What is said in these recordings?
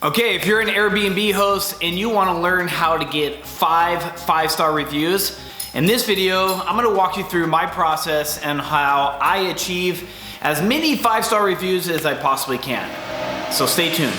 Okay, if you're an Airbnb host and you want to learn how to get 5-star reviews, in this video, I'm going to walk you through my process and how I achieve as many 5-star reviews as I possibly can. So stay tuned.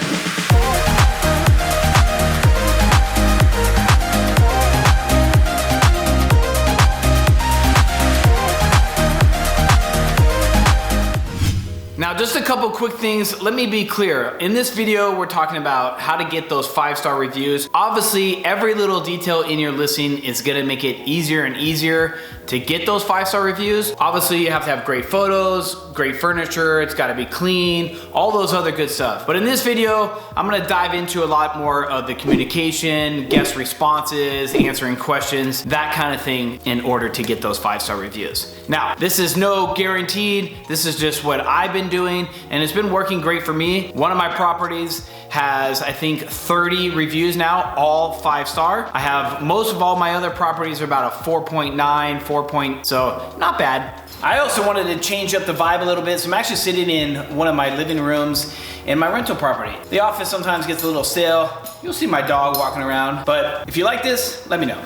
Now, just a couple quick things. Let me be clear. In this video, we're talking about how to get those 5-star reviews. Obviously, every little detail in your listing is gonna make it easier and easier to get those 5-star reviews. Obviously, you have to have great photos, great furniture, it's gotta be clean, all those other good stuff. But in this video, I'm gonna dive into a lot more of the communication, guest responses, answering questions, that kind of thing in order to get those 5-star reviews. Now, this is no guaranteed, this is just what I've been doing, and it's been working great for me. One of my properties has, I think, 30 reviews now, all 5-star. I have most of all my other properties are about a 4.9, 4. So not bad. I also wanted to change up the vibe a little bit, so I'm actually sitting in one of my living rooms in my rental property. The office sometimes gets a little stale. You'll see my dog walking around, but if you like this, let me know.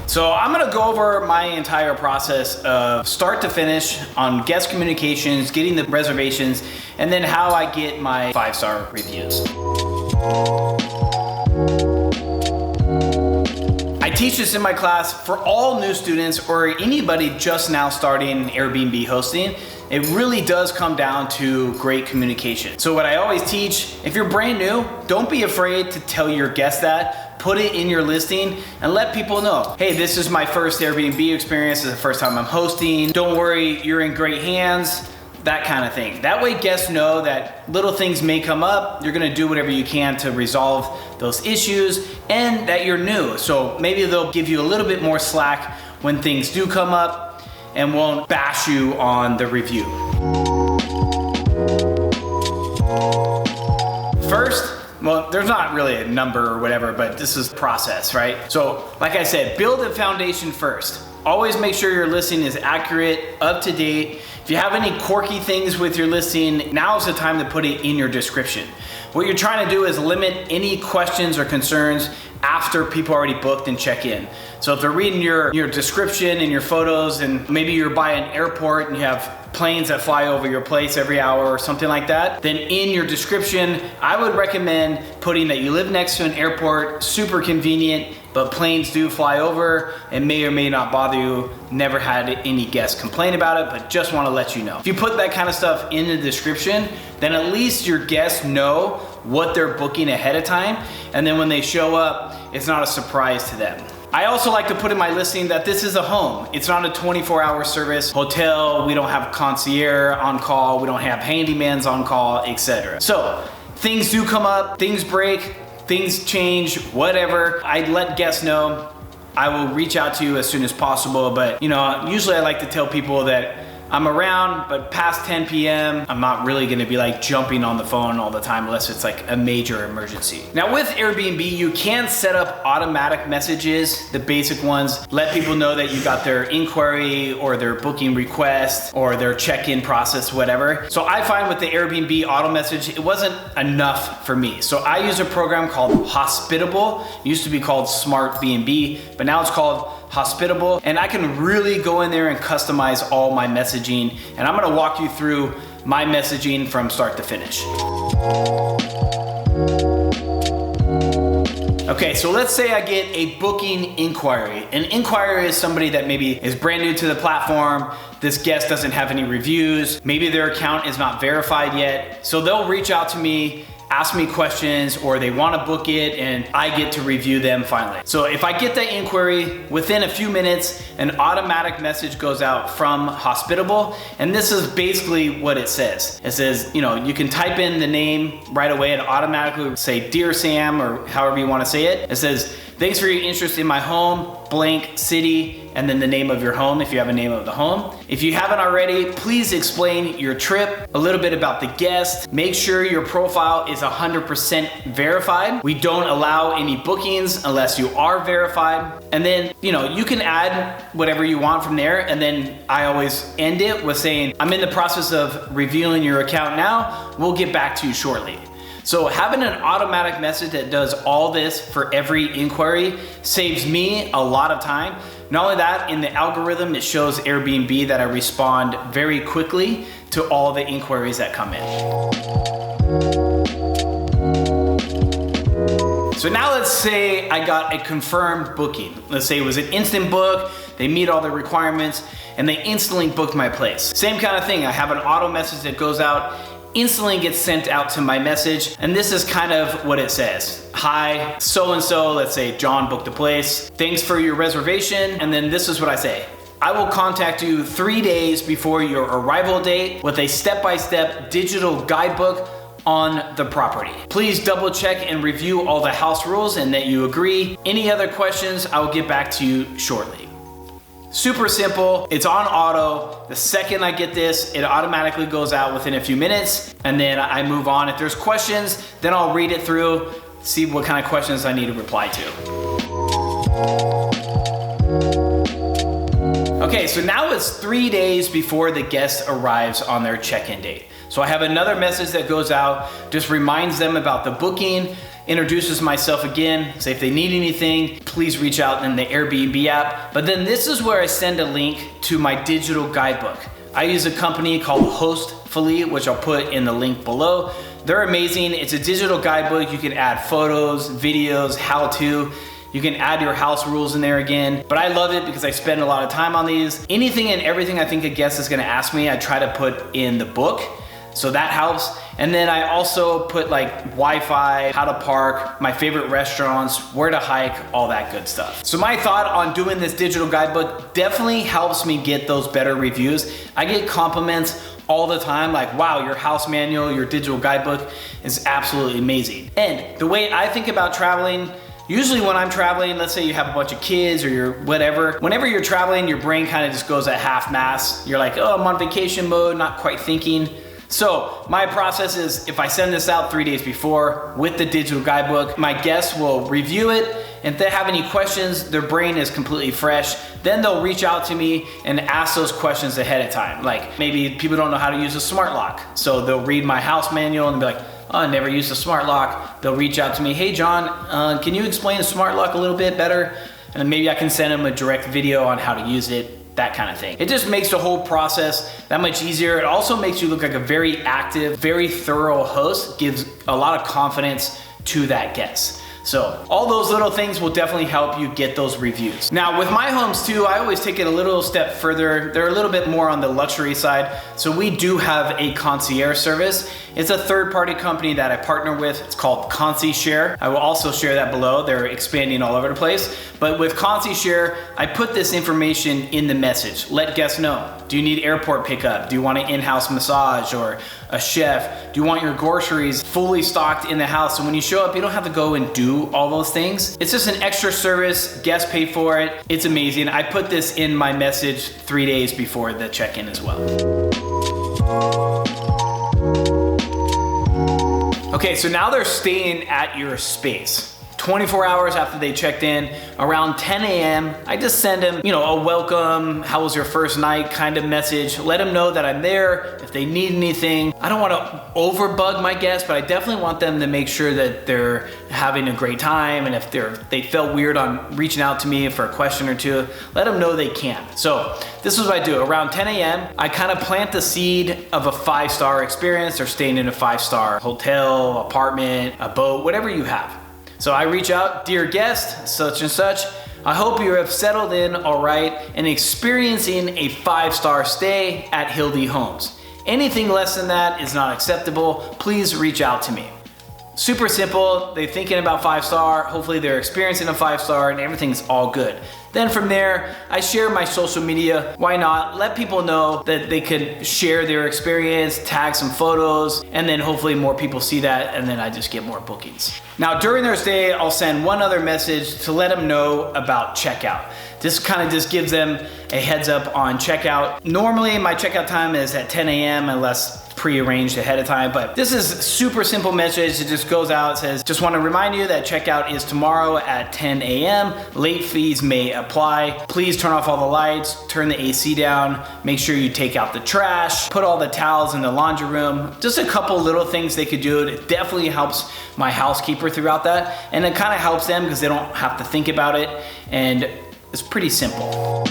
So I'm gonna go over my entire process of start to finish on guest communications, getting the reservations, and then how I get my 5-star reviews. I teach this in my class for all new students or anybody just now starting Airbnb hosting. It really does come down to great communication. So what I always teach, if you're brand new, don't be afraid to tell your guests that. Put it in your listing and let people know, hey, this is my first Airbnb experience. This is the first time I'm hosting. Don't worry, you're in great hands, that kind of thing. That way guests know that little things may come up. You're gonna do whatever you can to resolve those issues and that you're new. So maybe they'll give you a little bit more slack when things do come up and won't bash you on the review. First, well, there's not really a number or whatever, but this is process, right? So, like I said, build a foundation first. Always make sure your listing is accurate, up to date. If you have any quirky things with your listing, now is the time to put it in your description. What you're trying to do is limit any questions or concerns after people already booked and check in. So if they're reading your description and your photos, and maybe you're by an airport and you have planes that fly over your place every hour or something like that, then in your description, I would recommend putting that you live next to an airport, super convenient, but planes do fly over and may or may not bother you. Never had any guests complain about it, but just wanna let you know. If you put that kind of stuff in the description, then at least your guests know what they're booking ahead of time, and then when they show up, it's not a surprise to them. I also like to put in my listing that this is a home. It's not a 24-hour service hotel. We don't have concierge on call. We don't have handymans on call, etc. So things do come up, things break, things change, whatever. I let guests know. I will reach out to you as soon as possible, but usually I like to tell people that I'm around, but past 10 p.m., I'm not really gonna be like jumping on the phone all the time unless it's like a major emergency. Now with Airbnb, you can set up automatic messages, the basic ones. Let people know that you got their inquiry or their booking request or their check-in process, whatever. So I find with the Airbnb auto message, it wasn't enough for me. So I use a program called Hospitable. It used to be called Smart B&B, but now it's called Hospitable, and I can really go in there and customize all my messaging, and I'm gonna walk you through my messaging from start to finish. Okay, so let's say I get a booking inquiry. An inquiry is somebody that maybe is brand new to the platform. This guest doesn't have any reviews. Maybe their account is not verified yet. So they'll reach out to me, ask me questions, or they want to book it and I get to review them finally. So if I get that inquiry, within a few minutes, an automatic message goes out from Hospitable, and this is basically what it says. It says, you can type in the name right away and automatically say, Dear Sam, or however you want to say it. It says, thanks for your interest in my home, blank city, and then the name of your home if you have a name of the home. If you haven't already, please explain your trip, a little bit about the guest. Make sure your profile is 100% verified. We don't allow any bookings unless you are verified. And then, you can add whatever you want from there. And then I always end it with saying, I'm in the process of reviewing your account now. We'll get back to you shortly. So having an automatic message that does all this for every inquiry saves me a lot of time. Not only that, in the algorithm, it shows Airbnb that I respond very quickly to all the inquiries that come in. So now let's say I got a confirmed booking. Let's say it was an instant book, they meet all the requirements, and they instantly booked my place. Same kind of thing, I have an auto message that goes out, instantly gets sent out to my message, and this is kind of what it says. Hi, so-and-so, let's say John booked a place. Thanks for your reservation, and then this is what I say. I will contact you 3 days before your arrival date with a step-by-step digital guidebook on the property. Please double check and review all the house rules and that you agree. Any other questions, I will get back to you shortly. Super simple, it's on auto. The second I get this, it automatically goes out within a few minutes, and then I move on. If there's questions, then I'll read it through, see what kind of questions I need to reply to. Okay, so now it's 3 days before the guest arrives on their check-in date. So I have another message that goes out, just reminds them about the booking, introduces myself again, say if they need anything, please reach out in the Airbnb app. But then this is where I send a link to my digital guidebook. I use a company called Hostfully, which I'll put in the link below. They're amazing. It's a digital guidebook. You can add photos, videos, how-to. You can add your house rules in there again. But I love it because I spend a lot of time on these. Anything and everything I think a guest is gonna ask me, I try to put in the book. So that helps. And then I also put like Wi-Fi, how to park, my favorite restaurants, where to hike, all that good stuff. So my thought on doing this digital guidebook definitely helps me get those better reviews. I get compliments all the time, like, wow, your house manual, your digital guidebook is absolutely amazing. And the way I think about traveling, usually when I'm traveling, let's say you have a bunch of kids or you're whatever, whenever you're traveling, your brain kind of just goes at half mast. You're like, oh, I'm on vacation mode, not quite thinking. So my process is if I send this out 3 days before with the digital guidebook, my guests will review it. If they have any questions, their brain is completely fresh. Then they'll reach out to me and ask those questions ahead of time. Like maybe people don't know how to use a smart lock. So they'll read my house manual and be like, oh, I never used a smart lock. They'll reach out to me, hey John, can you explain a smart lock a little bit better? And then maybe I can send them a direct video on how to use it. That kind of thing. It just makes the whole process that much easier. It also makes you look like a very active, very thorough host, gives a lot of confidence to that guest. So all those little things will definitely help you get those reviews. Now with my homes too, I always take it a little step further. They're a little bit more on the luxury side. So we do have a concierge service. It's a third-party company that I partner with. It's called Concierge. I will also share that below. They're expanding all over the place. But with Concierge, I put this information in the message. Let guests know. Do you need airport pickup? Do you want an in-house massage or a chef? Do you want your groceries fully stocked in the house? So when you show up, you don't have to go and do all those things. It's just an extra service. Guests pay for it. It's amazing. I put this in my message 3 days before the check-in as well. Okay, so now they're staying at your space. 24 hours after they checked in, around 10 a.m., I just send them, a welcome, how was your first night kind of message. Let them know that I'm there if they need anything. I don't want to overbug my guests, but I definitely want them to make sure that they're having a great time. And if they felt weird on reaching out to me for a question or two, let them know they can. So this is what I do. Around 10 a.m., I kind of plant the seed of a 5-star experience. They're staying in a 5-star hotel, apartment, a boat, whatever you have. So I reach out, dear guest, such and such, I hope you have settled in all right and experiencing a 5-star stay at Hildy Homes. Anything less than that is not acceptable. Please reach out to me. Super simple. They're thinking about 5-star. Hopefully they're experiencing a 5-star and everything's all good. Then from there, I share my social media. Why not? Let people know that they could share their experience, tag some photos, and then hopefully more people see that, and then I just get more bookings. Now during their stay, I'll send one other message to let them know about checkout. This kind of just gives them a heads up on checkout. Normally my checkout time is at 10 a.m. unless pre-arranged ahead of time. But this is super simple message. It just goes out, it says, just want to remind you that checkout is tomorrow at 10 a.m. Late fees may apply. Please turn off all the lights, turn the AC down, make sure you take out the trash, put all the towels in the laundry room. Just a couple little things they could do. It definitely helps my housekeeper throughout that. And it kind of helps them because they don't have to think about it. And it's pretty simple.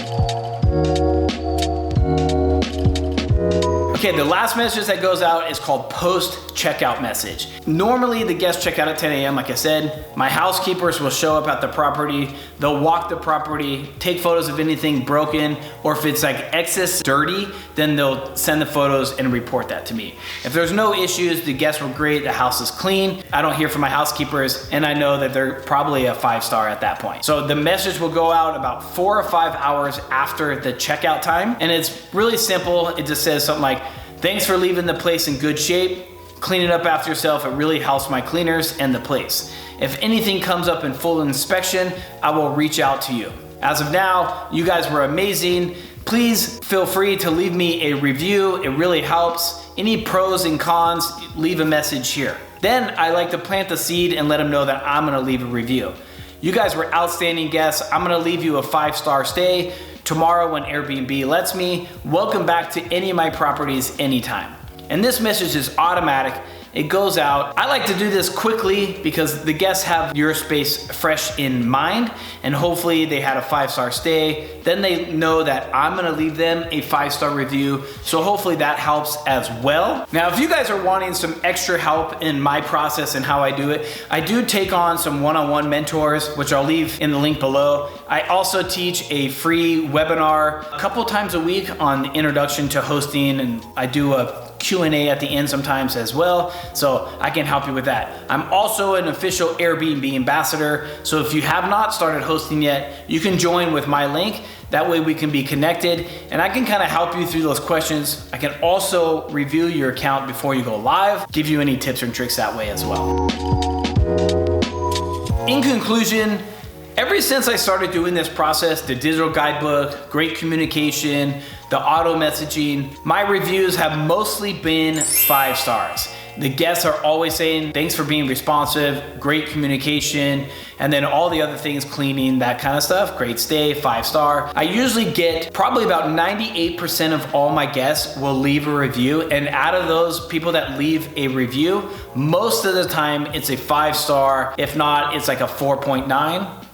Okay, the last message that goes out is called post-checkout message. Normally the guests check out at 10 a.m. like I said. My housekeepers will show up at the property. They'll walk the property, take photos of anything broken, or if it's like excess dirty, then they'll send the photos and report that to me. If there's no issues, the guests were great, the house is clean, I don't hear from my housekeepers, and I know that they're probably a 5-star at that point. So the message will go out about 4 or 5 hours after the checkout time, and it's really simple. It just says something like, thanks for leaving the place in good shape. Clean it up after yourself. It really helps my cleaners and the place. If anything comes up in full inspection, I will reach out to you. As of now, you guys were amazing. Please feel free to leave me a review. It really helps. Any pros and cons, leave a message here. Then I like to plant the seed and let them know that I'm gonna leave a review. You guys were outstanding guests. I'm gonna leave you a 5-star stay tomorrow when Airbnb lets me. Welcome back to any of my properties anytime. And this message is automatic. It goes out. I like to do this quickly because the guests have your space fresh in mind, and hopefully they had a 5-star stay. Then they know that I'm gonna leave them a 5-star review. So hopefully that helps as well. Now, if you guys are wanting some extra help in my process and how I do it, I do take on some one-on-one mentors, which I'll leave in the link below. I also teach a free webinar a couple times a week on the introduction to hosting, and I do a Q&A at the end sometimes as well, so I can help you with that. I'm also an official Airbnb ambassador, so if you have not started hosting yet, you can join with my link. That way we can be connected, and I can kind of help you through those questions. I can also review your account before you go live, give you any tips and tricks that way as well. In conclusion, ever since I started doing this process, the digital guidebook, great communication, the auto messaging, my reviews have mostly been 5 stars. The guests are always saying, thanks for being responsive, great communication, and then all the other things, cleaning, that kind of stuff, great stay, 5-star. I usually get probably about 98% of all my guests will leave a review, and out of those people that leave a review, most of the time it's a 5-star. If not, it's like a 4.9,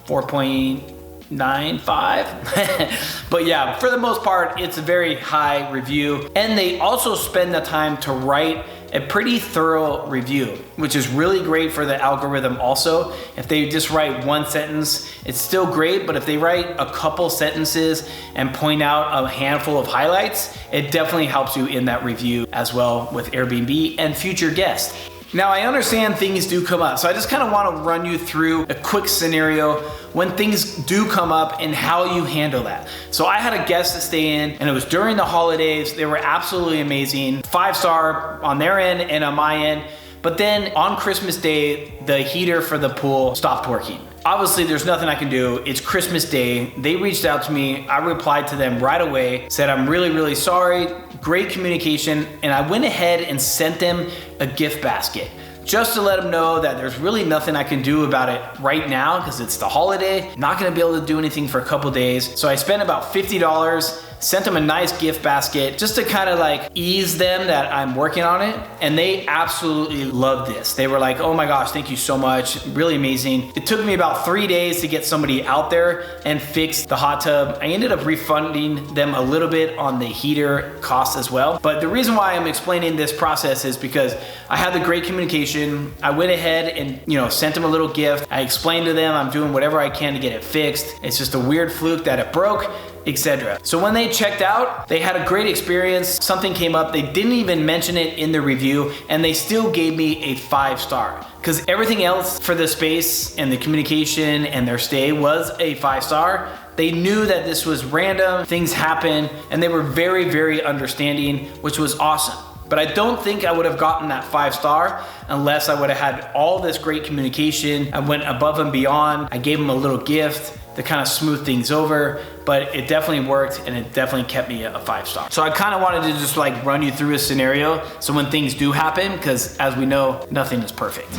4.95. But yeah, for the most part, it's a very high review. And they also spend the time to write a pretty thorough review, which is really great for the algorithm also. If they just write one sentence, it's still great, but if they write a couple sentences and point out a handful of highlights, it definitely helps you in that review as well with Airbnb and future guests. Now, I understand things do come up, so I just kind of want to run you through a quick scenario when things do come up and how you handle that. So I had a guest to stay in, and it was during the holidays. They were absolutely amazing, 5-star on their end and on my end. But then on Christmas Day, the heater for the pool stopped working. Obviously, there's nothing I can do. It's Christmas Day. They reached out to me. I replied to them right away, said, I'm really, really sorry. Great communication. And I went ahead and sent them a gift basket just to let them know that there's really nothing I can do about it right now because it's the holiday. Not gonna be able to do anything for a couple days. So I spent about $50, sent them a nice gift basket just to kind of like ease them that I'm working on it. And they absolutely loved this. They were like, oh my gosh, thank you so much. Really amazing. It took me about 3 days to get somebody out there and fix the hot tub. I ended up refunding them a little bit on the heater cost as well. But the reason why I'm explaining this process is because I had the great communication. I went ahead and sent them a little gift. I explained to them I'm doing whatever I can to get it fixed. It's just a weird fluke that it broke, etc. So when they checked out, they had a great experience. Something came up, they didn't even mention it in the review, and they still gave me a 5-star. Because everything else for the space and the communication and their stay was a 5-star. They knew that this was random, things happen, and they were very, very understanding, which was awesome. But I don't think I would have gotten that 5-star unless I would have had all this great communication. I went above and beyond. I gave them a little gift. to kind of smooth things over, but it definitely worked and it definitely kept me a 5-star. So I kind of wanted to just like run you through a scenario so when things do happen, because as we know, nothing is perfect.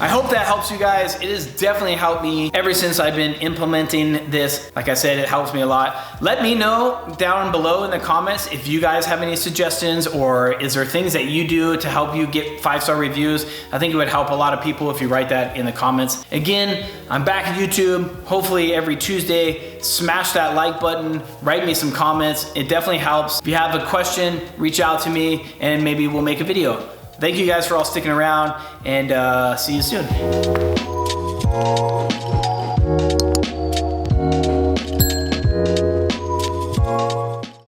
I hope that helps you guys. It has definitely helped me ever since I've been implementing this. Like I said, it helps me a lot. Let me know down below in the comments if you guys have any suggestions, or is there things that you do to help you get 5-star reviews? I think it would help a lot of people if you write that in the comments. Again, I'm back at YouTube, hopefully every Tuesday. Smash that like button, write me some comments. It definitely helps. If you have a question, reach out to me and maybe we'll make a video. Thank you guys for all sticking around, and see you soon.